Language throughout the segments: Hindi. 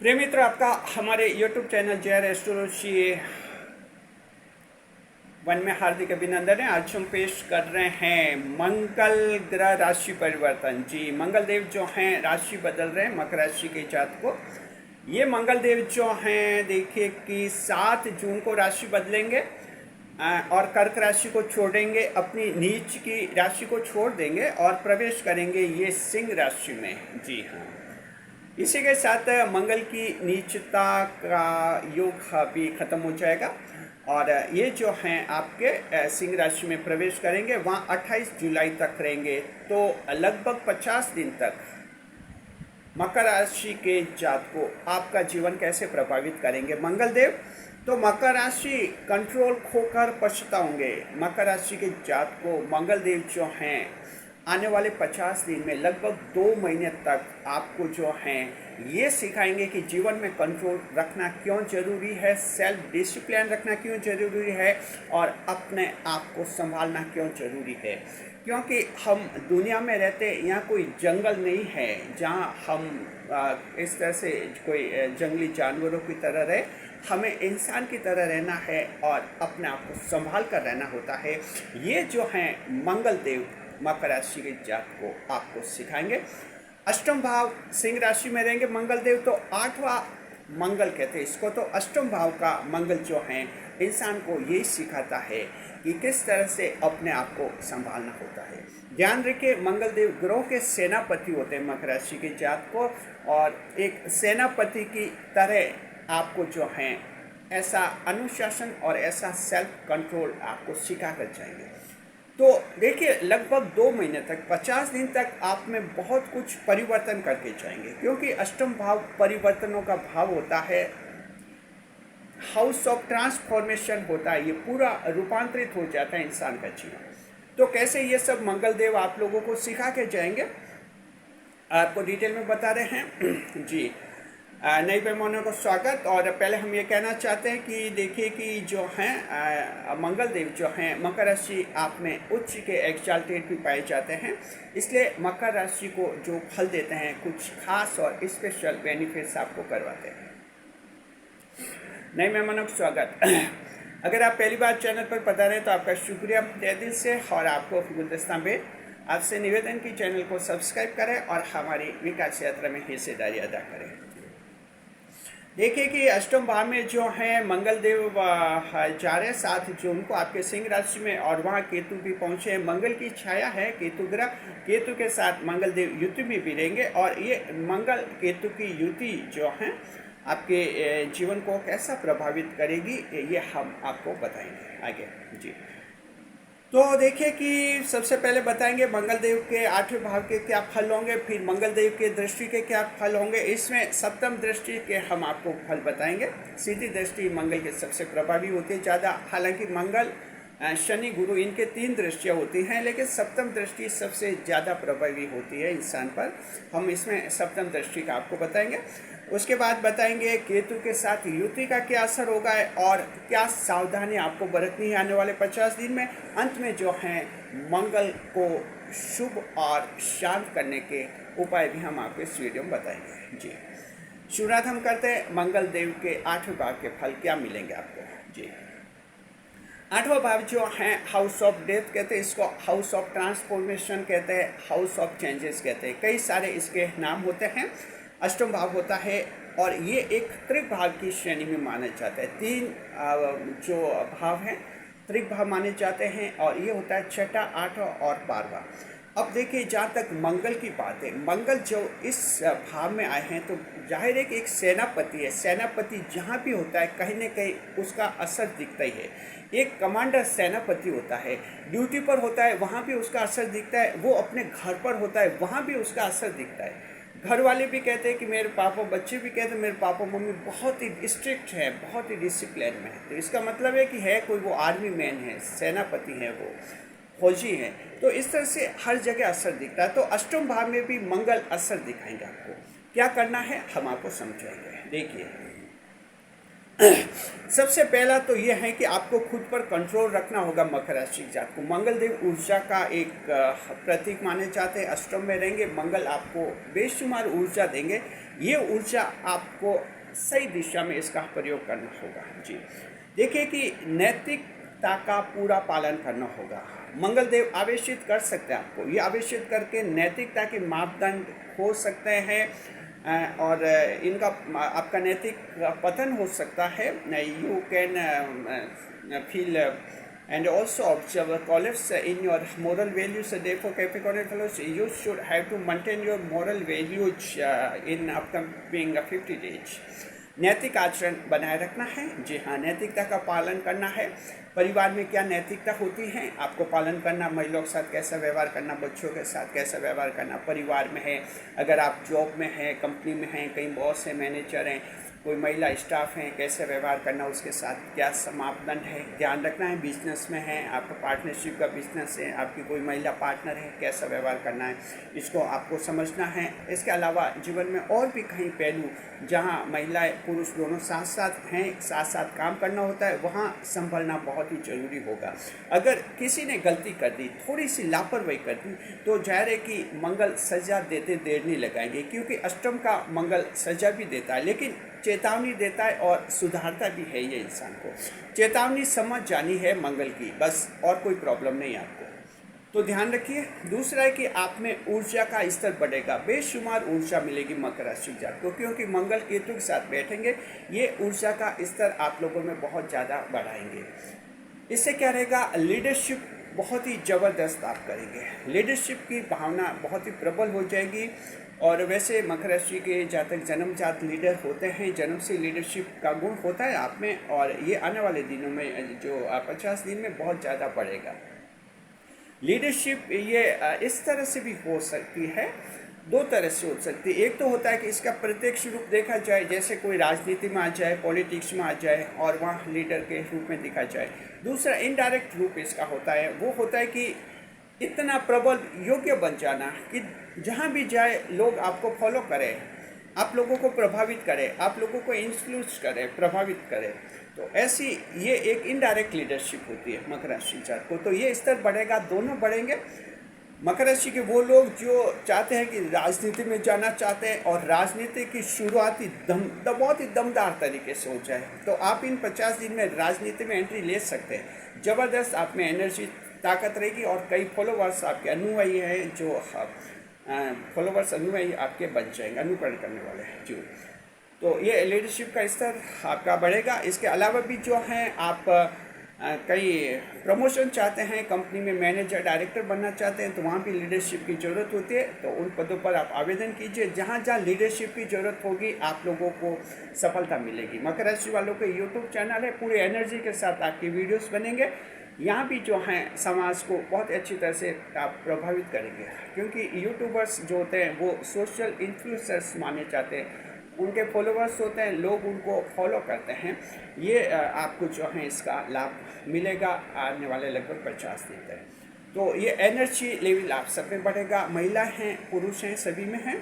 प्रिय मित्र, आपका हमारे YouTube चैनल जे एस्ट्रोलॉजी वन में हार्दिक अभिनंदन है। आज हम पेश कर रहे हैं मंगल ग्रह राशि परिवर्तन। जी, मंगल देव जो हैं राशि बदल रहे हैं मकर राशि के जातक को। ये मंगल देव जो हैं देखिए कि 7 जून को राशि बदलेंगे और कर्क राशि को छोड़ेंगे, अपनी नीच की राशि को छोड़ देंगे और प्रवेश करेंगे ये सिंह राशि में। जी हाँ, इसी के साथ मंगल की नीचता का योग भी खत्म हो जाएगा और ये जो हैं आपके सिंह राशि में प्रवेश करेंगे, वहाँ 28 जुलाई तक रहेंगे। तो लगभग 50 दिन तक मकर राशि के जातकों को आपका जीवन कैसे प्रभावित करेंगे मंगल देव। तो मकर राशि कंट्रोल खोकर पछताओगे। मकर राशि के जातकों को मंगल देव जो हैं आने वाले 50 दिन में लगभग 2 महीने तक आपको जो हैं ये सिखाएंगे कि जीवन में कंट्रोल रखना क्यों ज़रूरी है, सेल्फ डिसिप्लिन रखना क्यों ज़रूरी है और अपने आप को संभालना क्यों ज़रूरी है। क्योंकि हम दुनिया में रहते, यहाँ कोई जंगल नहीं है जहाँ हम इस तरह से कोई जंगली जानवरों की तरह रहे। हमें इंसान की तरह रहना है और अपने आप को संभाल कर रहना होता है। ये जो हैं मंगल देव मकर राशि के जातक को आपको सिखाएंगे। अष्टम भाव सिंह राशि में रहेंगे मंगल देव, तो 8वां मंगल कहते हैं इसको। तो अष्टम भाव का मंगल जो है इंसान को यही सिखाता है कि किस तरह से अपने आप को संभालना होता है। ध्यान रखिए, मंगल देव ग्रह के सेनापति होते हैं मकर राशि के जातक को, और एक सेनापति की तरह आपको जो है ऐसा अनुशासन और ऐसा सेल्फ कंट्रोल आपको सिखा कर जाएंगे। तो देखिए, लगभग 2 महीने तक 50 दिन तक आप में बहुत कुछ परिवर्तन करके जाएंगे, क्योंकि अष्टम भाव परिवर्तनों का भाव होता है, हाउस ऑफ ट्रांसफॉर्मेशन होता है। ये पूरा रूपांतरित हो जाता है इंसान का जीवन। तो कैसे ये सब मंगल देव आप लोगों को सिखा के जाएंगे, आपको डिटेल में बता रहे हैं। जी, नई मेहमानों को स्वागत। और पहले हम ये कहना चाहते हैं कि देखिए कि जो हैं मंगल देव जो हैं मकर राशि आप में उच्च के एक्साल्टेड भी पाए जाते हैं, इसलिए मकर राशि को जो फल देते हैं कुछ खास और स्पेशल बेनिफिट्स आपको करवाते हैं। नए मेहमानों को स्वागत। अगर आप पहली बार चैनल पर पता रहे तो आपका शुक्रिया तहे दिल से, और आपको गुलदस्ता में आपसे निवेदन की चैनल को सब्सक्राइब करें और हमारी विकास यात्रा में हिस्सेदारी अदा करें। देखिए कि अष्टम भाव में जो है मंगल देव जा रहे 7 जून को आपके सिंह राशि में, और वहाँ केतु भी पहुँचे। मंगल की छाया है केतु ग्रह, केतु के साथ मंगल देव युति में भी रहेंगे, और ये मंगल केतु की युति जो है आपके जीवन को कैसा प्रभावित करेगी ये हम आपको बताएंगे आगे। जी, तो देखिए कि सबसे पहले बताएंगे मंगल देव के 8वें भाव के क्या फल होंगे, फिर मंगल देव के दृष्टि के क्या फल होंगे। इसमें सप्तम दृष्टि के हम आपको फल बताएंगे। सीधी दृष्टि मंगल के सबसे प्रभावी होती है ज़्यादा, हालांकि मंगल शनि गुरु इनके 3 दृष्टियाँ होती हैं, लेकिन सप्तम दृष्टि सबसे ज़्यादा प्रभावी होती है इंसान पर। हम इसमें सप्तम दृष्टि का आपको बताएंगे। उसके बाद बताएंगे केतु के साथ युति का क्या असर होगा और क्या सावधानी आपको बरतनी है आने वाले 50 दिन में। अंत में जो हैं मंगल को शुभ और शांत करने के उपाय भी हम आपको इस वीडियो में बताएंगे। जी, शुरुआत हम करते हैं मंगल देव के 8वें भाव के फल क्या मिलेंगे आपको। जी, 8वां भाव जो है हाउस ऑफ डेथ कहते हैं इसको, हाउस ऑफ ट्रांसफॉर्मेशन कहते हैं, हाउस ऑफ चेंजेस कहते हैं, कई सारे इसके नाम होते हैं। अष्टम भाव होता है और ये एक त्रिभाव की श्रेणी में माना जाता है। 3 जो भाव हैं त्रिभाव माने जाते हैं, और ये होता है 6ठा, 8वां और 12वां। अब देखिए, जहाँ तक मंगल की बात है, मंगल जो इस भाव में आए हैं तो जाहिर है कि एक सेनापति है। सेनापति जहाँ भी होता है कहीं न कहीं उसका असर दिखता ही है। एक कमांडर सेनापति होता है, ड्यूटी पर होता है, वहाँ भी उसका असर दिखता है। वो अपने घर पर होता है, वहाँ भी उसका असर दिखता है। घर वाले भी कहते हैं कि मेरे पापा, बच्चे भी कहते हैं मेरे पापा मम्मी बहुत ही स्ट्रिक्ट है, बहुत ही डिसिप्लिन में है। तो इसका मतलब है कि है कोई वो आर्मी मैन है, सेनापति है, वो फौजी है। तो इस तरह से हर जगह असर दिखता है। तो अष्टम भाव में भी मंगल असर दिखाएंगे आपको। क्या करना है हम आपको समझाएंगे। देखिए, सबसे पहला तो ये है कि आपको खुद पर कंट्रोल रखना होगा मकर राशि के जात को। मंगल देव ऊर्जा का एक प्रतीक माने जाते हैं। अष्टम में रहेंगे मंगल, आपको बेशुमार ऊर्जा देंगे। ये ऊर्जा आपको सही दिशा में इसका प्रयोग करना होगा जी। देखिए कि नैतिकता का पूरा पालन करना होगा। मंगल देव आवेशित कर सकते हैं आपको, ये आवेशित करके नैतिकता के मापदंड हो सकते हैं और इनका आपका नैतिक पतन हो सकता है। You can feel and also observe the collapse in your moral values. Therefore, Capricorn fellows, you should have to maintain your moral values in upcoming 50 days. नैतिक आचरण बनाए रखना है जी हाँ, नैतिकता का पालन करना है। परिवार में क्या नैतिकता होती है आपको पालन करना, महिलाओं के साथ कैसा व्यवहार करना, बच्चों के साथ कैसा व्यवहार करना, परिवार में है, अगर आप जॉब में हैं, कंपनी में हैं, कहीं बॉस हैं, मैनेजर हैं, कोई महिला स्टाफ हैं, कैसे व्यवहार करना, उसके साथ क्या मापदंड है, ध्यान रखना है। बिजनेस में है, आपका पार्टनरशिप का बिजनेस है, आपकी कोई महिला पार्टनर है, कैसा व्यवहार करना है, इसको आपको समझना है। इसके अलावा जीवन में और भी कई पहलू जहां महिलाएं पुरुष दोनों साथ साथ हैं, साथ साथ काम करना होता है, वहां संभलना बहुत ही ज़रूरी होगा। अगर किसी ने गलती कर दी, थोड़ी सी लापरवाही कर दी, तो जाहिर है कि मंगल सजा देते देर नहीं लगाएंगे, क्योंकि अष्टम का मंगल सजा भी देता है लेकिन चेतावनी देता है और सुधारता भी है। ये इंसान को चेतावनी समझ जानी है मंगल की, बस, और कोई प्रॉब्लम नहीं आपको। तो ध्यान रखिए। दूसरा है कि आप में ऊर्जा का स्तर बढ़ेगा, बेशुमार ऊर्जा मिलेगी मकर राशि जात को, क्योंकि मंगल केतु के साथ बैठेंगे, ये ऊर्जा का स्तर आप लोगों में बहुत ज़्यादा बढ़ाएंगे। इससे क्या रहेगा, लीडरशिप बहुत ही ज़बरदस्त आप करेंगे, लीडरशिप की भावना बहुत ही प्रबल हो जाएगी। और वैसे मकर राशि के जातक जन्मजात लीडर होते हैं, जन्म से लीडरशिप का गुण होता है आप में, और ये आने वाले दिनों में जो 50 दिन में बहुत ज़्यादा बढ़ेगा लीडरशिप। ये इस तरह से भी हो सकती है, दो तरह से हो सकती है। एक तो होता है कि इसका प्रत्यक्ष रूप देखा जाए, जैसे कोई राजनीति में आ जाए, पॉलिटिक्स में आ जाए और वहाँ लीडर के रूप में दिखा जाए। दूसरा इनडायरेक्ट रूप इसका होता है, वो होता है कि इतना प्रबल योग्य बन जाना कि जहाँ भी जाए लोग आपको फॉलो करें, आप लोगों को प्रभावित करें, आप लोगों को इन्फ्लुएंस करें, प्रभावित करें। तो ऐसी ये एक इनडायरेक्ट लीडरशिप होती है मकर राशि जात को। तो ये स्तर बढ़ेगा, दोनों बढ़ेंगे। मकर राशि के वो लोग जो चाहते हैं कि राजनीति में जाना चाहते हैं और राजनीति की शुरुआती बहुत ही दमदार तरीके से हो जाए, तो आप इन 50 दिन में राजनीति में एंट्री ले सकते हैं। ज़बरदस्त आप में एनर्जी, ताकत रहेगी और कई फॉलोवर्स आपके अनुयायी हैं, जो फॉलोवर्स अनुयायी आपके बन जाएंगे, अनुकरण करने वाले हैं जी। तो ये लीडरशिप का स्तर आपका बढ़ेगा। इसके अलावा भी जो हैं आप कई प्रमोशन चाहते हैं, कंपनी में मैनेजर डायरेक्टर बनना चाहते हैं, तो वहाँ भी लीडरशिप की ज़रूरत होती है। तो उन पदों पर आप आवेदन कीजिए, जहाँ जहाँ लीडरशिप की ज़रूरत होगी आप लोगों को सफलता मिलेगी। मकर राशि वालों के यूट्यूब चैनल है, पूरी एनर्जी के साथ आपकी वीडियोस बनेंगे। यहाँ भी जो हैं समाज को बहुत अच्छी तरह से आप प्रभावित करेंगे, क्योंकि यूट्यूबर्स जो होते हैं वो सोशल इन्फ्लुएंसर्स माने जाते हैं, उनके फॉलोवर्स होते हैं, लोग उनको फॉलो करते हैं। ये आपको जो है इसका लाभ मिलेगा आने वाले लगभग 50 दिन तक। तो ये एनर्जी लेवल आप सब में बढ़ेगा, महिला हैं, पुरुष हैं, सभी में हैं।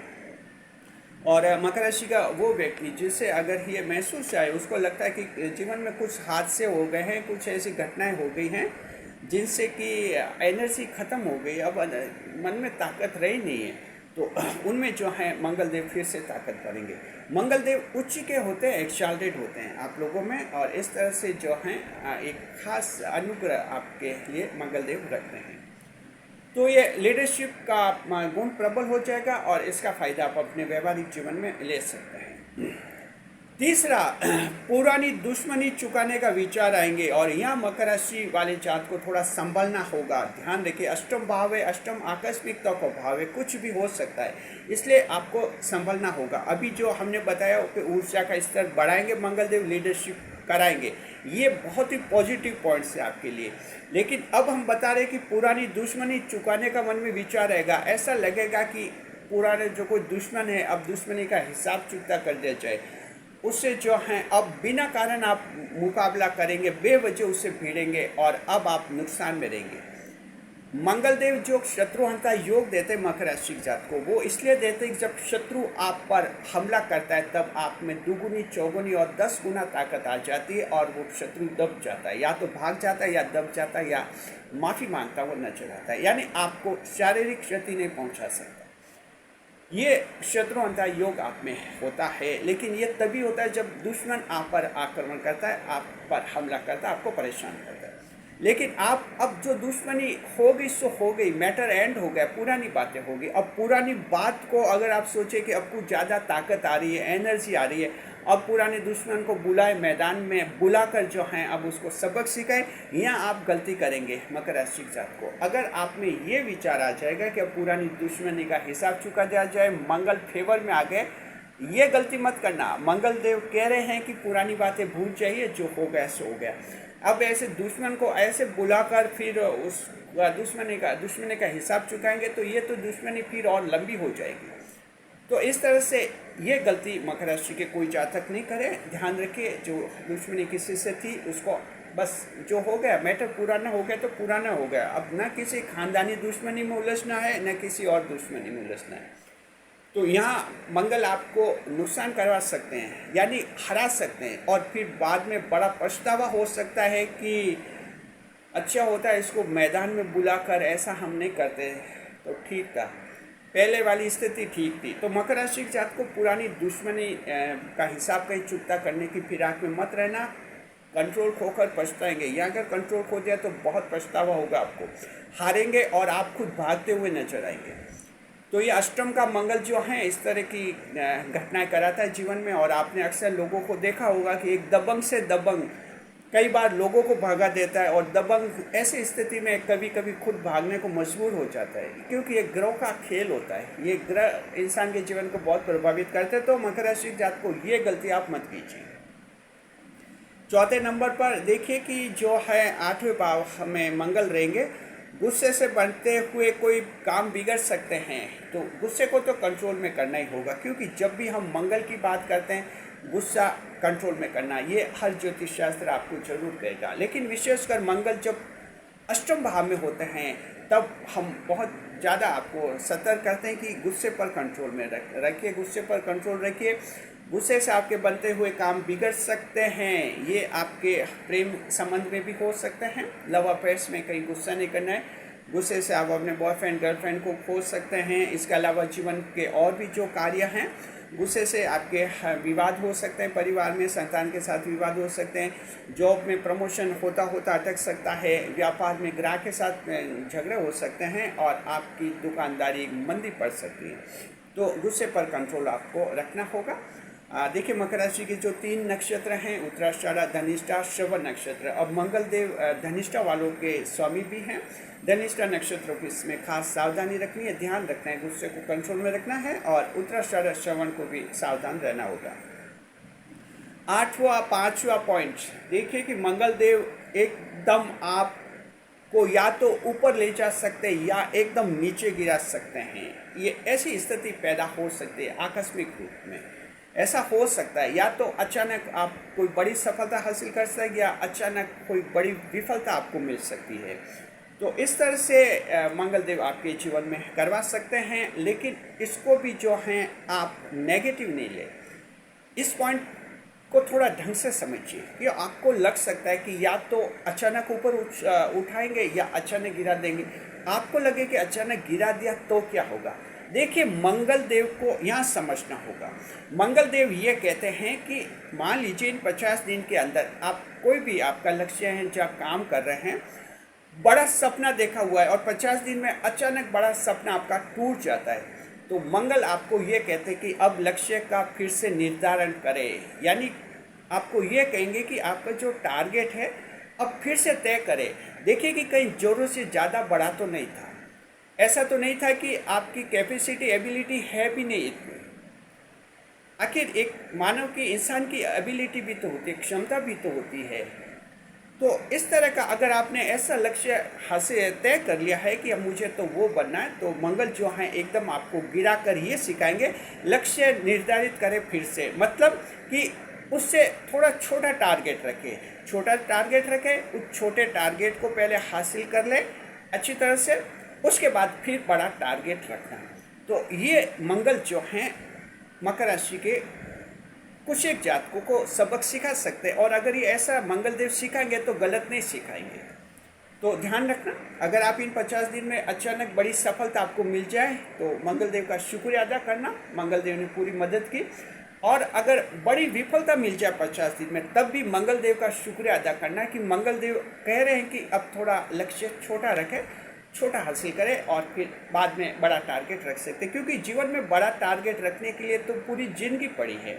और मकर राशि का वो व्यक्ति जिससे अगर ये महसूस आए, उसको लगता है कि जीवन में कुछ हादसे हो गए हैं, कुछ ऐसी घटनाएं हो गई हैं जिनसे कि एनर्जी ख़त्म हो गई, अब मन में ताकत रही नहीं है, तो उनमें जो है मंगल देव फिर से ताकत भरेंगे। मंगल देव उच्च के होते हैं, एक्साल्टेड होते हैं आप लोगों में, और इस तरह से जो हैं एक खास अनुग्रह आपके लिए मंगल देव रखते हैं। तो ये लीडरशिप का गुण प्रबल हो जाएगा और इसका फ़ायदा आप अपने व्यवहारिक जीवन में ले सकते हैं। तीसरा, पुरानी दुश्मनी चुकाने का विचार आएंगे, और यहाँ मकर राशि वाले जात को थोड़ा संभलना होगा। ध्यान रखिए, अष्टम भाव है, अष्टम आकस्मिकता का भाव है, कुछ भी हो सकता है, इसलिए आपको संभलना होगा। अभी जो हमने बताया कि ऊर्जा का स्तर बढ़ाएंगे मंगल देव, लीडरशिप कराएंगे, ये बहुत ही पॉजिटिव पॉइंट्स है आपके लिए। लेकिन अब हम बता रहे कि पुरानी दुश्मनी चुकाने का मन में विचार रहेगा। ऐसा लगेगा कि पुराने जो कोई दुश्मन है, अब दुश्मनी का हिसाब चुकता कर दिया जाए, उससे जो है अब बिना कारण आप मुकाबला करेंगे, बेवजह उससे भिड़ेंगे और अब आप नुकसान में रहेंगे। मंगल देव जो शत्रुहंता योग देते मकर राशि के जात को, वो इसलिए देते कि जब शत्रु आप पर हमला करता है तब आप में दुगुनी चौगुनी और 10 गुना ताकत आ जाती है और वो शत्रु दब जाता है, या तो भाग जाता है या दब जाता है या माफ़ी मांगता वो नजर आता है, यानी आपको शारीरिक क्षति नहीं पहुंचा सकता। ये शत्रुहंता योग आप में होता है, लेकिन ये तभी होता है जब दुश्मन आप पर आक्रमण करता है, आप पर हमला करता है, आपको परेशान करता है। लेकिन आप अब जो दुश्मनी हो गई सो हो गई, मैटर एंड हो गया, पुरानी बातें हो गई। अब पुरानी बात को अगर आप सोचें कि अब कुछ ज़्यादा ताकत आ रही है, एनर्जी आ रही है, अब पुराने दुश्मन को बुलाए, मैदान में बुलाकर जो हैं अब उसको सबक सिखाए, यहाँ आप गलती करेंगे मकर राशि के जात को। अगर आप में ये विचार आ जाएगा कि अब पुरानी दुश्मनी का हिसाब चुका दिया जाए, मंगल फेवर में आ गए, ये गलती मत करना। मंगल देव कह रहे हैं कि पुरानी बातें भूल जाइए, जो हो गया सो हो गया। अब ऐसे दुश्मन को ऐसे बुलाकर फिर उस दुश्मनी का हिसाब चुकाएंगे तो ये तो दुश्मनी फिर और लंबी हो जाएगी। तो इस तरह से ये गलती मकर राशि के कोई जातक नहीं करे। ध्यान रखिए, जो दुश्मनी किसी से थी उसको बस जो हो गया, मैटर पुराना हो गया तो पुराना हो गया। अब न किसी खानदानी दुश्मनी में उलझना है, न किसी और दुश्मनी में उलझना है। तो यहाँ मंगल आपको नुकसान करवा सकते हैं, यानी हरा सकते हैं, और फिर बाद में बड़ा पछतावा हो सकता है कि अच्छा होता है इसको मैदान में बुलाकर, ऐसा हम नहीं करते तो ठीक था, पहले वाली स्थिति ठीक थी। तो मकर राशि के जात को पुरानी दुश्मनी का हिसाब कहीं चुकता करने की फिराक में मत रहना। कंट्रोल खोकर पछताएंगे, या अगर कंट्रोल खो दिया तो बहुत पछतावा होगा, आपको हारेंगे और आप खुद भागते हुए नजर आएंगे। तो ये अष्टम का मंगल जो है इस तरह की घटनाएं कराता है जीवन में। और आपने अक्सर लोगों को देखा होगा कि एक दबंग से दबंग कई बार लोगों को भगा देता है, और दबंग ऐसी स्थिति में कभी कभी खुद भागने को मजबूर हो जाता है, क्योंकि ये ग्रह का खेल होता है। ये ग्रह इंसान के जीवन को बहुत प्रभावित करते हैं। तो मकर राशि जात को ये गलती आप मत कीजिए। चौथे नंबर पर देखिए कि जो है 8वें भाव में मंगल रहेंगे, गुस्से से बनते हुए कोई काम बिगड़ सकते हैं। तो गुस्से को तो कंट्रोल में करना ही होगा, क्योंकि जब भी हम मंगल की बात करते हैं गुस्सा कंट्रोल में करना, ये हर ज्योतिष शास्त्र आपको जरूर कहेगा। लेकिन विशेषकर मंगल जब अष्टम भाव में होते हैं तब हम बहुत ज़्यादा आपको सतर्क करते हैं कि गुस्से पर कंट्रोल में रखिए, गुस्से पर कंट्रोल रखिए। गुस्से से आपके बनते हुए काम बिगड़ सकते हैं। ये आपके प्रेम संबंध में भी हो सकते हैं, लव अफेयर्स में कहीं गुस्सा नहीं करना है। गुस्से से आप अपने बॉयफ्रेंड गर्लफ्रेंड को खो सकते हैं। इसके अलावा जीवन के और भी जो कार्य हैं, गुस्से से आपके विवाद हो सकते हैं, परिवार में संतान के साथ विवाद हो सकते हैं, जॉब में प्रमोशन होता होता अटक सकता है, व्यापार में ग्राहक के साथ झगड़े हो सकते हैं, और आपकी दुकानदारी मंदी पड़ सकती है। तो गुस्से पर कंट्रोल आपको रखना होगा। देखिए मकर राशि के जो 3 नक्षत्र हैं, उत्तराषाढ़ा, धनिष्ठा, श्रवण नक्षत्र। अब मंगल देव धनिष्ठा वालों के स्वामी भी हैं। धनिष्ठा नक्षत्रों की इसमें खास सावधानी रखनी है, ध्यान रखना है, गुस्से को कंट्रोल में रखना है, और उत्तराषाढ़ा श्रवण को भी सावधान रहना होगा। 8वां 5वां पॉइंट देखिए कि मंगल देव एकदम आपको या तो ऊपर ले जा सकते हैं या एकदम नीचे गिरा सकते हैं। ये ऐसी स्थिति पैदा हो सकती है आकस्मिक रूप में। ऐसा हो सकता है या तो अचानक आप कोई बड़ी सफलता हासिल कर सकते हैं, या अचानक कोई बड़ी विफलता आपको मिल सकती है। तो इस तरह से मंगल देव आपके जीवन में करवा सकते हैं, लेकिन इसको भी जो है आप नेगेटिव नहीं ले। इस पॉइंट को थोड़ा ढंग से समझिए कि आपको लग सकता है कि या तो अचानक ऊपर उठाएंगे या अचानक गिरा देंगे। आपको लगे कि अचानक गिरा दिया तो क्या होगा। देखिए मंगल देव को यहाँ समझना होगा। मंगल देव ये कहते हैं कि मान लीजिए इन 50 दिन के अंदर आप कोई भी आपका लक्ष्य है, जहाँ काम कर रहे हैं, बड़ा सपना देखा हुआ है और 50 दिन में अचानक बड़ा सपना आपका टूट जाता है, तो मंगल आपको ये कहते हैं कि अब लक्ष्य का फिर से निर्धारण करें। यानी आपको ये कहेंगे कि आपका जो टारगेट है अब फिर से तय करें। देखिए कि कहीं ज़रूरत से ज़्यादा बड़ा तो नहीं था, ऐसा तो नहीं था कि आपकी कैपेसिटी एबिलिटी है भी नहीं इतनी। आखिर एक मानव की, इंसान की एबिलिटी भी तो होती है, क्षमता भी तो होती है। तो इस तरह का अगर आपने ऐसा लक्ष्य हासिल तय कर लिया है कि अब मुझे तो वो बनना है, तो मंगल जो है एकदम आपको गिरा कर ये सिखाएंगे लक्ष्य निर्धारित करें फिर से। मतलब कि उससे थोड़ा छोटा टारगेट रखें, छोटा टारगेट रखें, उस छोटे टारगेट को पहले हासिल कर लें, अच्छी तरह से, उसके बाद फिर बड़ा टारगेट रखना। तो ये मंगल जो हैं मकर राशि के कुछ एक जातकों को सबक सिखा सकते हैं, और अगर ये ऐसा मंगल देव सिखाएंगे तो गलत नहीं सिखाएंगे। तो ध्यान रखना, अगर आप इन 50 दिन में अचानक बड़ी सफलता आपको मिल जाए तो मंगल देव का शुक्रिया अदा करना, मंगल देव ने पूरी मदद की। और अगर बड़ी विफलता मिल जाए 50 दिन में, तब भी मंगल देव का शुक्रिया अदा करना कि मंगल देव कह रहे हैं कि अब थोड़ा लक्ष्य छोटा रखें, छोटा हासिल करें और फिर बाद में बड़ा टारगेट रख सकते हैं, क्योंकि जीवन में बड़ा टारगेट रखने के लिए तो पूरी जिंदगी पड़ी है।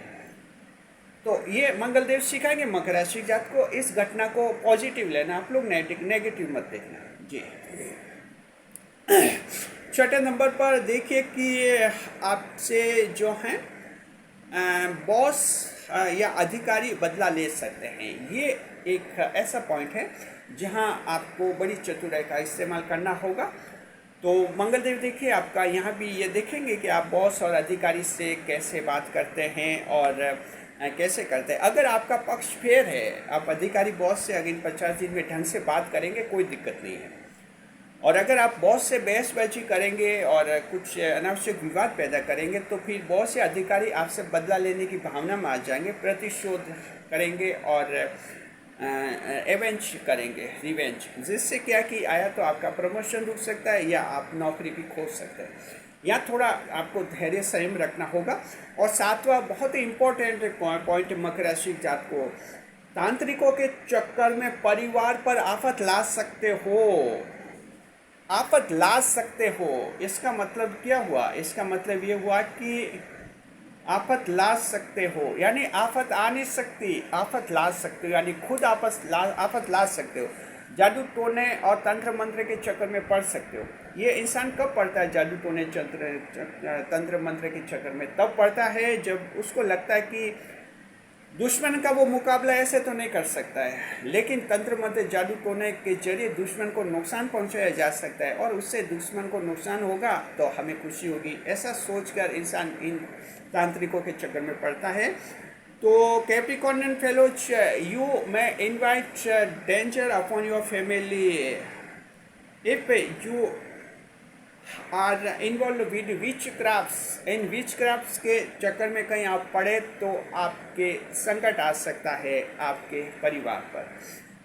तो ये मंगल देव सिखाएंगे मकर राशि जात को, इस घटना को पॉजिटिव लेना, आप लोग नेगेटिव मत देखना जी। छठे नंबर पर देखिए कि आपसे जो हैं बॉस या अधिकारी बदला ले सकते हैं। ये एक ऐसा पॉइंट है जहां आपको बड़ी चतुराई का इस्तेमाल करना होगा। तो मंगल देव देखिए आपका यहाँ भी ये देखेंगे कि आप बॉस और अधिकारी से कैसे बात करते हैं और कैसे करते हैं। अगर आपका पक्ष फेयर है, आप अधिकारी बॉस से अगर इन 50 दिन में ढंग से बात करेंगे, कोई दिक्कत नहीं है। और अगर आप बॉस से बहसबाजी करेंगे और कुछ अनावश्यक विवाद पैदा करेंगे, तो फिर बॉस या अधिकारी आपसे बदला लेने की भावना में आ जाएंगे, प्रतिशोध करेंगे और एवेंज करेंगे, रिवेंज, जिससे क्या कि आया तो आपका प्रमोशन रुक सकता है या आप नौकरी भी खो सकते हैं। यहाँ थोड़ा आपको धैर्य संयम रखना होगा। और सातवां बहुत ही इम्पोर्टेंट पॉइंट मकर राशि जात को, तांत्रिकों के चक्कर में परिवार पर आफत ला सकते हो, आफत ला सकते हो। इसका मतलब क्या हुआ? इसका मतलब ये हुआ कि आफत ला सकते हो, यानी आफत आ नहीं सकती, आफत ला सकते हो, यानी खुद आफत ला सकते हो। जादू टोने और तंत्र मंत्र के चक्कर में पड़ सकते हो। ये इंसान कब पड़ता है जादू टोने तंत्र मंत्र के चक्कर में? तब पड़ता है जब उसको लगता है कि दुश्मन का वो मुकाबला ऐसे तो नहीं कर सकता है, लेकिन तंत्र मंत्र जादू टोने के जरिए दुश्मन को नुकसान पहुंचाया जा सकता है, और उससे दुश्मन को नुकसान होगा तो हमें खुशी होगी। ऐसा सोचकर इंसान इन तांत्रिकों के चक्कर में पड़ता है। तो Capricornian fellows, you may invite danger upon your family if you are involved with witchcrafts। In witchcrafts के चक्कर में कहीं आप पड़े तो आपके संकट आ सकता है आपके परिवार पर,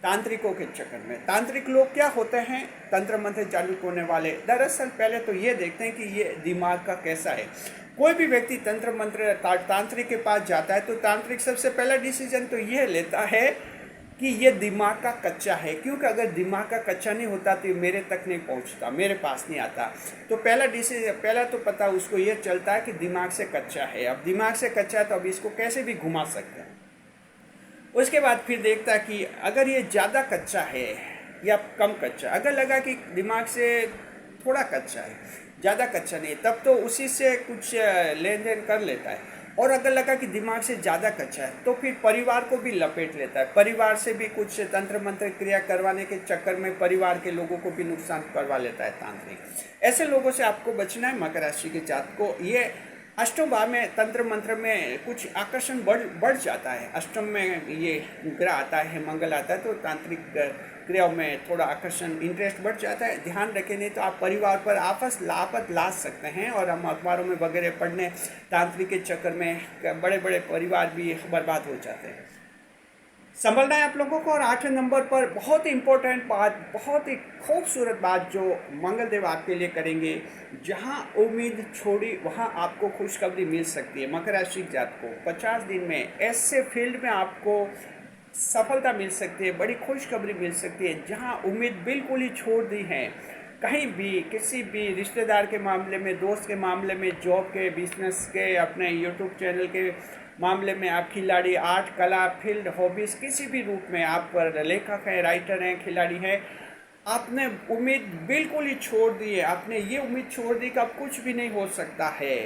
तांत्रिकों के चक्कर में। तांत्रिक लोग क्या होते हैं? तंत्र मंत्र जादू टोने वाले। दरअसल पहले तो ये देखते हैं कि ये दिमाग का कैसा है। कोई भी व्यक्ति तंत्र मंत्र तांत्रिक के पास जाता है तो तांत्रिक सबसे पहला डिसीजन तो यह लेता है कि ये दिमाग का कच्चा है, क्योंकि अगर दिमाग का कच्चा नहीं होता तो ये मेरे तक नहीं पहुंचता, मेरे पास नहीं आता। तो पहला तो पता उसको ये चलता है कि दिमाग से कच्चा है। अब दिमाग से कच्चा है तो अब इसको कैसे भी घुमा सकते हैं। उसके बाद फिर देखता है कि अगर ये ज़्यादा कच्चा है या कम कच्चा, अगर लगा कि दिमाग से थोड़ा कच्चा है, ज़्यादा कच्चा नहीं, तब तो उसी से कुछ लेन देन कर लेता है। और अगर लगा कि दिमाग से ज़्यादा कच्चा है तो फिर परिवार को भी लपेट लेता है, परिवार से भी कुछ तंत्र मंत्र क्रिया करवाने के चक्कर में परिवार के लोगों को भी नुकसान करवा लेता है तांत्रिक। ऐसे लोगों से आपको बचना है मकर राशि के जात को। ये अष्टम भाव में तंत्र मंत्र में कुछ आकर्षण बढ़ जाता है। अष्टम में ये ग्रह आता है, मंगल आता है, तो तांत्रिक क्रियाओं में थोड़ा आकर्षण, इंटरेस्ट बढ़ जाता है। ध्यान रखें, नहीं तो आप परिवार पर आफत ला सकते हैं। और हम अखबारों में वगैरह पढ़ने, तांत्रिक के चक्कर में बड़े बड़े परिवार भी बर्बाद हो जाते हैं। संभलना है आप लोगों को। और 8वें नंबर पर बहुत ही इम्पोर्टेंट बात, बहुत ही खूबसूरत बात जो मंगल देव आपके लिए करेंगे, जहां उम्मीद छोड़ी वहां आपको खुशखबरी मिल सकती है। मकर राशि जात को 50 दिन में ऐसे फील्ड में आपको सफलता मिल सकती है, बड़ी खुशखबरी मिल सकती है जहां उम्मीद बिल्कुल ही छोड़ दी है। कहीं भी, किसी भी रिश्तेदार के मामले में, दोस्त के मामले में, जॉब के, बिजनेस के, अपने यूट्यूब चैनल के मामले में, आप खिलाड़ी, आर्ट, कला, फील्ड, हॉबीज़, किसी भी रूप में आप लेखक हैं, राइटर हैं, खिलाड़ी हैं, आपने उम्मीद बिल्कुल ही छोड़ दी है। आपने ये उम्मीद छोड़ दी कि अब कुछ भी नहीं हो सकता है,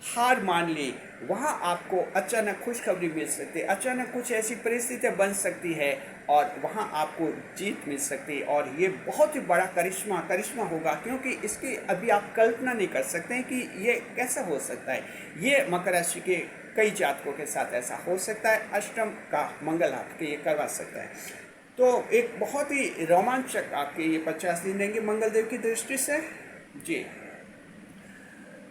हार मान ली। वहाँ आपको अचानक खुशखबरी मिल सकती है, अचानक कुछ ऐसी परिस्थितियाँ बन सकती है और वहाँ आपको जीत मिल सकती है। और ये बहुत ही बड़ा करिश्मा होगा, क्योंकि इसकी अभी आप कल्पना नहीं कर सकते हैं कि ये कैसा हो सकता है। ये मकर राशि के कई जातकों के साथ ऐसा हो सकता है। अष्टम का मंगल आपके ये करवा सकता है। तो एक बहुत ही रोमांचक आपके ये 50 दिन रहेंगे मंगलदेव की दृष्टि से। जी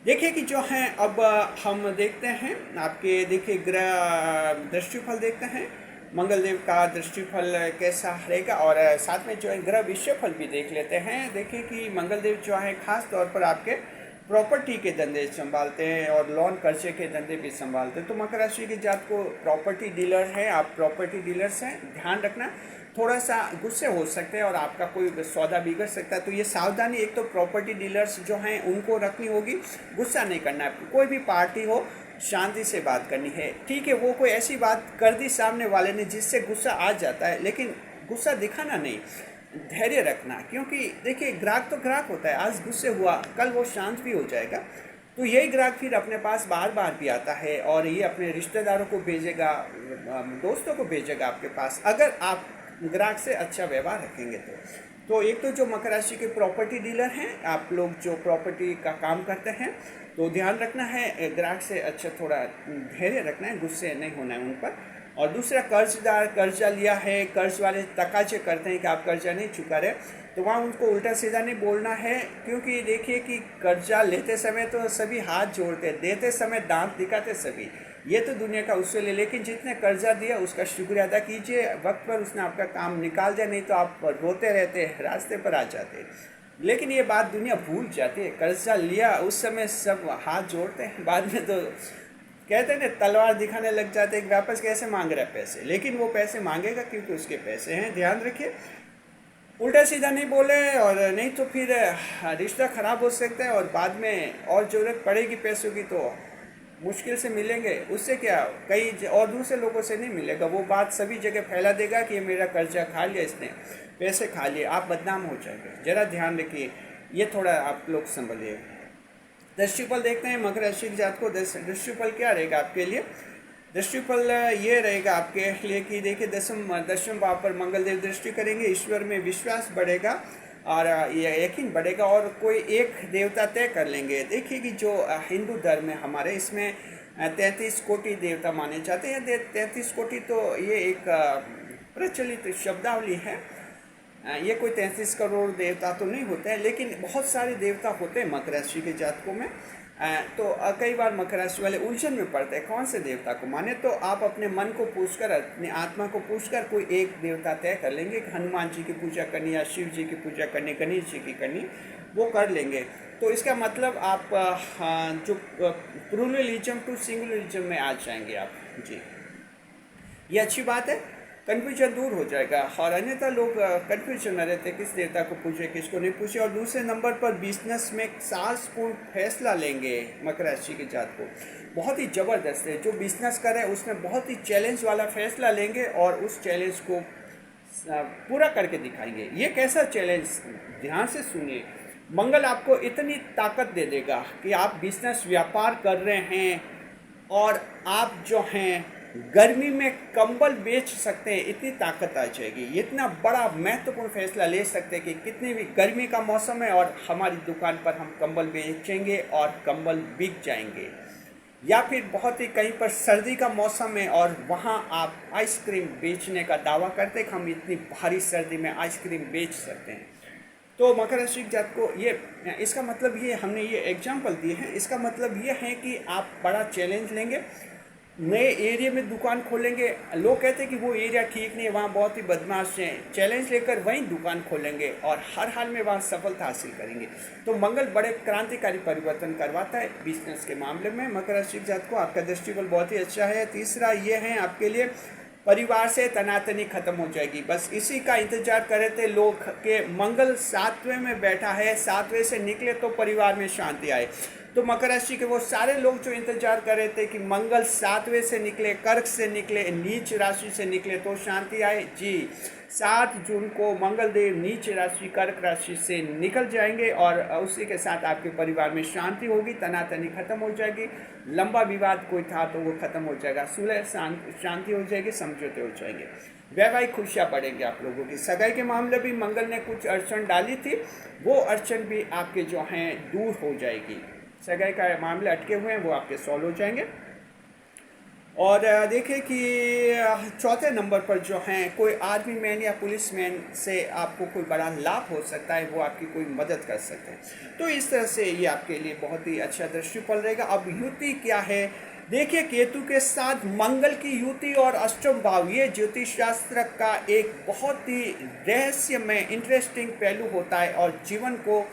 देखिए कि जो है अब हम देखते हैं आपके, देखिए ग्रह दृष्टिफल देखते हैं मंगलदेव का दृष्टिफल कैसा रहेगा, और साथ में जो है ग्रह विषयफल भी देख लेते हैं। देखिए कि मंगलदेव जो है खास तौर पर आपके प्रॉपर्टी के धंधे संभालते हैं और लोन कर्जे के धंधे भी संभालते हैं। तो मकर राशि की जात को प्रॉपर्टी डीलर है, आप प्रॉपर्टी डीलर्स हैं, ध्यान रखना थोड़ा सा गुस्से हो सकते हैं और आपका कोई सौदा बिगड़ सकता है। तो ये सावधानी एक तो प्रॉपर्टी डीलर्स जो हैं उनको रखनी होगी, गुस्सा नहीं करना है। कोई भी पार्टी हो शांति से बात करनी है, ठीक है। वो कोई ऐसी बात कर दी सामने वाले ने जिससे गुस्सा आ जाता है, लेकिन गुस्सा दिखाना नहीं, धैर्य रखना। क्योंकि देखिए ग्राहक तो ग्राहक होता है, आज गुस्से हुआ कल वो शांत भी हो जाएगा। तो यही ग्राहक फिर अपने पास बार बार भी आता है और ये अपने रिश्तेदारों को भेजेगा, दोस्तों को भेजेगा आपके पास, अगर आप ग्राहक से अच्छा व्यवहार रखेंगे तो एक तो जो मकर राशि के प्रॉपर्टी डीलर हैं, आप लोग जो प्रॉपर्टी का काम करते हैं, तो ध्यान रखना है ग्राहक से अच्छा थोड़ा धैर्य रखना है, गुस्से नहीं होना है उन पर। और दूसरा कर्जदार, कर्जा लिया है, कर्ज वाले तकाजे करते हैं कि आप कर्जा नहीं चुका रहे, तो वहाँ उनको उल्टा सीधा नहीं बोलना है। क्योंकि देखिए कि कर्जा लेते समय तो सभी हाथ जोड़ते, देते समय दांत दिखाते सभी, ये तो दुनिया का उसूल है। लेकिन जितने कर्जा दिया उसका शुक्रिया अदा कीजिए, वक्त पर उसने आपका काम निकाल दिया, नहीं तो आप रोते रहते, रास्ते पर आ जाते। लेकिन ये बात दुनिया भूल जाती है, कर्जा लिया उस समय सब हाथ जोड़ते हैं, बाद में तो कहते हैं ना तलवार दिखाने लग जाते हैं कि वापस कैसे मांग रहे पैसे, लेकिन वो पैसे मांगेगा क्योंकि उसके पैसे हैं। ध्यान रखिए उल्टा सीधा नहीं बोले, और नहीं तो फिर रिश्ता खराब हो सकता है और बाद में और ज़रूरत पड़ेगी पैसों की तो मुश्किल से मिलेंगे। उससे क्या कई और दूसरे लोगों से नहीं मिलेगा, वो बात सभी जगह फैला देगा कि ये मेरा कर्जा खा लिया इसने, पैसे खा लिए, आप बदनाम हो जाएंगे। ज़रा ध्यान रखिए, ये थोड़ा आप लोग संभलिए। दृष्टिफल देखते हैं मकर राशि की जात को। दृष्टिफल क्या रहेगा आपके लिए? दृष्टिफल ये रहेगा आपके लिए कि देखिए दशम भाव पर मंगलदेव दृष्टि करेंगे, ईश्वर में विश्वास बढ़ेगा और ये यकीन बढ़ेगा, और कोई एक देवता तय कर लेंगे। देखिए कि जो हिंदू धर्म है हमारे, इसमें 33 कोटि देवता माने जाते हैं। 33 कोटि तो ये एक प्रचलित शब्दावली है, ये कोई 33 करोड़ देवता तो नहीं होते हैं, लेकिन बहुत सारे देवता होते हैं मकर राशि के जातकों में। तो कई बार मकर राशि वाले उलझन में पड़ते हैं कौन से देवता को माने। तो आप अपने मन को पूछकर, अपनी आत्मा को पूछकर कोई एक देवता तय कर लेंगे कि हनुमान जी की पूजा करनी या शिव जी की पूजा करनी, गणेश जी की करनी, वो कर लेंगे। तो इसका मतलब आप जो प्लूरलिज्म टू सिंगुलरिज्म में आ जाएंगे आप जी, ये अच्छी बात है, कन्फ्यूजन दूर हो जाएगा। और अन्यथा लोग कन्फ्यूजन में रहते किस देवता को पूछे किसको नहीं पूछे। और दूसरे नंबर पर बिजनेस में साहसपूर्ण फैसला लेंगे मकर राशि के जात को, बहुत ही ज़बरदस्त है। जो बिजनेस करे उसमें बहुत ही चैलेंज वाला फैसला लेंगे और उस चैलेंज को पूरा करके दिखाएंगे। ये कैसा चैलेंज, ध्यान से सुनिए। मंगल आपको इतनी ताकत दे देगा कि आप बिजनेस व्यापार कर रहे हैं और आप जो हैं गर्मी में कंबल बेच सकते हैं, इतनी ताकत आ जाएगी। इतना बड़ा महत्वपूर्ण फैसला ले सकते हैं कि कितनी भी गर्मी का मौसम है और हमारी दुकान पर हम कंबल बेचेंगे और कंबल बिक जाएंगे। या फिर बहुत ही कहीं पर सर्दी का मौसम है और वहाँ आप आइसक्रीम बेचने का दावा करते हैं कि हम इतनी भारी सर्दी में आइसक्रीम बेच सकते हैं। तो मकर राशि जात को ये, इसका मतलब ये, हमने ये एग्जाम्पल दिए हैं, इसका मतलब ये है कि आप बड़ा चैलेंज लेंगे, नए एरिया में दुकान खोलेंगे। लोग कहते हैं कि वो एरिया ठीक नहीं है, वहाँ बहुत ही बदमाश हैं, चैलेंज लेकर वहीं दुकान खोलेंगे और हर हाल में वहाँ सफलता हासिल करेंगे। तो मंगल बड़े क्रांतिकारी परिवर्तन करवाता है बिजनेस के मामले में। मकर राशि जात को आपका दृष्टिकोण बहुत ही अच्छा है। तीसरा ये है आपके लिए, परिवार से तनातनी खत्म हो जाएगी। बस इसी का इंतजार कर रहे थे लोग के मंगल 7वें में बैठा है, 7वें से निकले तो परिवार में शांति आए। तो मकर राशि के वो सारे लोग जो इंतजार कर रहे थे कि मंगल 7वें से निकले, कर्क से निकले, नीच राशि से निकले तो शांति आए जी। 7 जून को मंगल देव नीच राशि कर्क राशि से निकल जाएंगे और उसी के साथ आपके परिवार में शांति होगी, तनातनी खत्म हो जाएगी, लंबा विवाद कोई था तो वो खत्म हो जाएगा, सुलह शांति हो जाएगी, समझौते हो जाएंगे, वैवाहिक खुशियाँ बढ़ेंगी आप लोगों की। सगाई के मामले भी मंगल ने कुछ अड़चन डाली थी, वो अड़चन भी आपके जो हैं दूर हो जाएगी। सगाई का मामले अटके हुए हैं वो आपके सॉल्व हो जाएंगे। और देखिए कि चौथे नंबर पर जो हैं कोई आर्मी मैन या पुलिस मैन से आपको कोई बड़ा लाभ हो सकता है, वो आपकी कोई मदद कर सकते हैं। तो इस तरह से ये आपके लिए बहुत ही अच्छा दृष्टिफल रहेगा। अब युति क्या है, देखिए केतु के साथ मंगल की युति और अष्टम भाव, ये ज्योतिष शास्त्र का एक बहुत ही रहस्यमय इंटरेस्टिंग पहलू होता है और जीवन को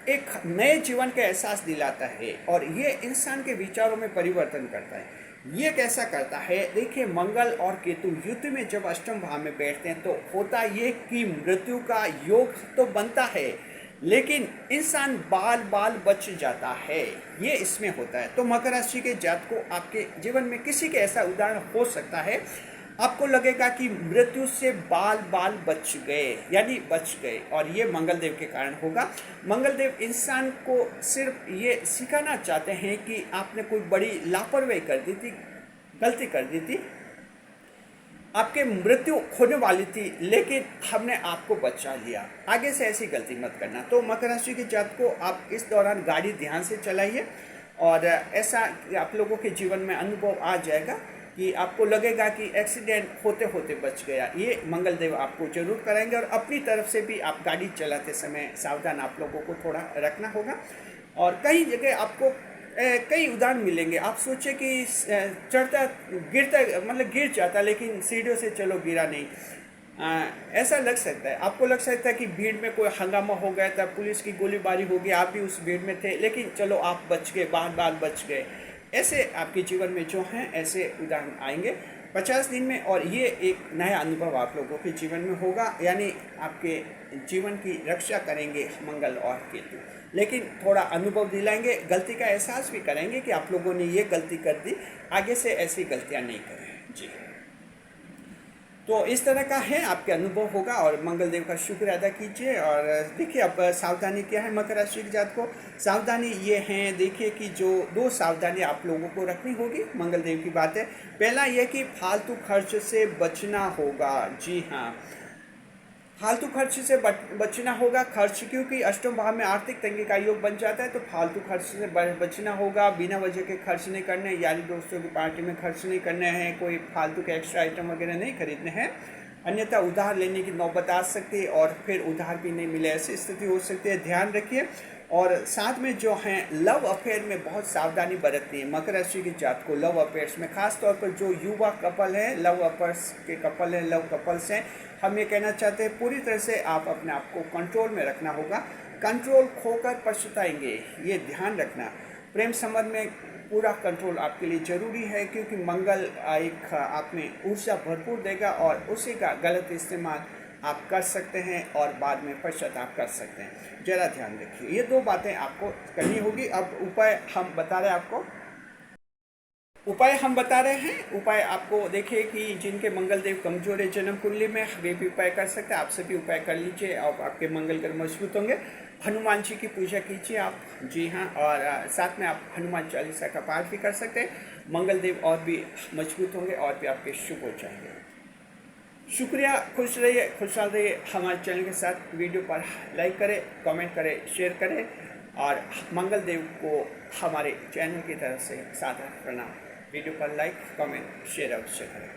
एक नए जीवन का एहसास दिलाता है और ये इंसान के विचारों में परिवर्तन करता है। ये कैसा करता है, देखिए मंगल और केतु युति में जब अष्टम भाव में बैठते हैं तो होता ये कि मृत्यु का योग तो बनता है, लेकिन इंसान बाल बाल बच जाता है, ये इसमें होता है। तो मकर राशि के जातक को आपके जीवन में किसी के ऐसा उदाहरण हो सकता है, आपको लगेगा कि मृत्यु से बाल बाल बच गए, यानी बच गए, और ये मंगल देव के कारण होगा। मंगल देव इंसान को सिर्फ ये सिखाना चाहते हैं कि आपने कोई बड़ी लापरवाही कर दी थी, गलती कर दी थी, आपके मृत्यु होने वाली थी, लेकिन हमने आपको बचा लिया, आगे से ऐसी गलती मत करना। तो मकर राशि के जातक को आप इस दौरान गाड़ी ध्यान से चलाइए और ऐसा आप लोगों के जीवन में अनुभव आ जाएगा कि आपको लगेगा कि एक्सीडेंट होते होते बच गया। ये मंगल देव आपको जरूर कराएंगे और अपनी तरफ से भी आप गाड़ी चलाते समय सावधान आप लोगों को थोड़ा रखना होगा। और कई जगह आपको कई उदाहरण मिलेंगे, आप सोचे कि चढ़ता गिरता मतलब गिर जाता, लेकिन सीढ़ियों से चलो गिरा नहीं। ऐसा लग सकता है, आपको लग सकता है कि भीड़ में कोई हंगामा हो गया था, पुलिस की गोलीबारी हो गई, आप भी उस भीड़ में थे, लेकिन चलो आप बच गए, बार बार बच गए। ऐसे आपके जीवन में जो हैं ऐसे उदाहरण आएंगे 50 दिन में, और ये एक नया अनुभव आप लोगों के जीवन में होगा, यानी आपके जीवन की रक्षा करेंगे मंगल और केतु, लेकिन थोड़ा अनुभव दिलाएंगे, गलती का एहसास भी करेंगे कि आप लोगों ने ये गलती कर दी, आगे से ऐसी गलतियां नहीं करें जी। तो इस तरह का है आपके अनुभव होगा और मंगल देव का शुक्र अदा कीजिए। और देखिए अब सावधानी क्या है मकर राशि के जातक को, सावधानी ये है, देखिए कि जो 2 सावधानी आप लोगों को रखनी होगी, मंगल देव की बात है। पहला यह कि फालतू खर्च से बचना होगा, जी हाँ, फालतू खर्च से बचना होगा। खर्च क्योंकि अष्टम भाव में आर्थिक तंगी का योग बन जाता है, तो फालतू खर्च से बचना होगा। बिना वजह के खर्च नहीं करने, यारी दोस्तों की पार्टी में खर्च नहीं करने हैं, कोई फालतू के एक्स्ट्रा आइटम वगैरह नहीं खरीदने हैं, अन्यथा उधार लेने की नौबत आ सकती है और फिर उधार भी नहीं मिले, ऐसी स्थिति हो सकती है, ध्यान रखिए। और साथ में जो हैं लव अफेयर में बहुत सावधानी बरतनी है मकर राशि के जातक को। लव अफेयर्स में खास तौर पर जो युवा कपल है, लव अफेयर्स के कपल हैं, लव कपल्स हैं, हम ये कहना चाहते हैं पूरी तरह से आप अपने आप को कंट्रोल में रखना होगा। कंट्रोल खोकर पछताएंगे, ये ध्यान रखना। प्रेम संबंध में पूरा कंट्रोल आपके लिए ज़रूरी है, क्योंकि मंगल एक आप में ऊर्जा भरपूर देगा और उसी का गलत इस्तेमाल आप कर सकते हैं और बाद में पश्चाताप कर सकते हैं। ज़रा ध्यान रखिए, ये 2 बातें आपको करनी होगी। अब उपाय हम बता रहे हैं आपको, उपाय आपको देखिए कि जिनके मंगल देव कमजोर है जन्म कुंडली में, वे भी उपाय कर सकते हैं। आप सभी उपाय कर लीजिए और आपके मंगल ग्रह मजबूत होंगे। हनुमान जी की पूजा कीजिए आप, जी हाँ, और साथ में आप हनुमान चालीसा का पाठ भी कर सकते हैं। मंगल देव और भी मजबूत होंगे और भी आपके शुभ हो जाएंगे। शुक्रिया, खुश रहिए, खुशहाल रहिए। हमारे चैनल के साथ वीडियो पर लाइक करें, कमेंट करें, शेयर करें और मंगल देव को हमारे चैनल की तरफ से सादर प्रणाम। वीडियो पर लाइक, कमेंट, शेयर अवश्य करें।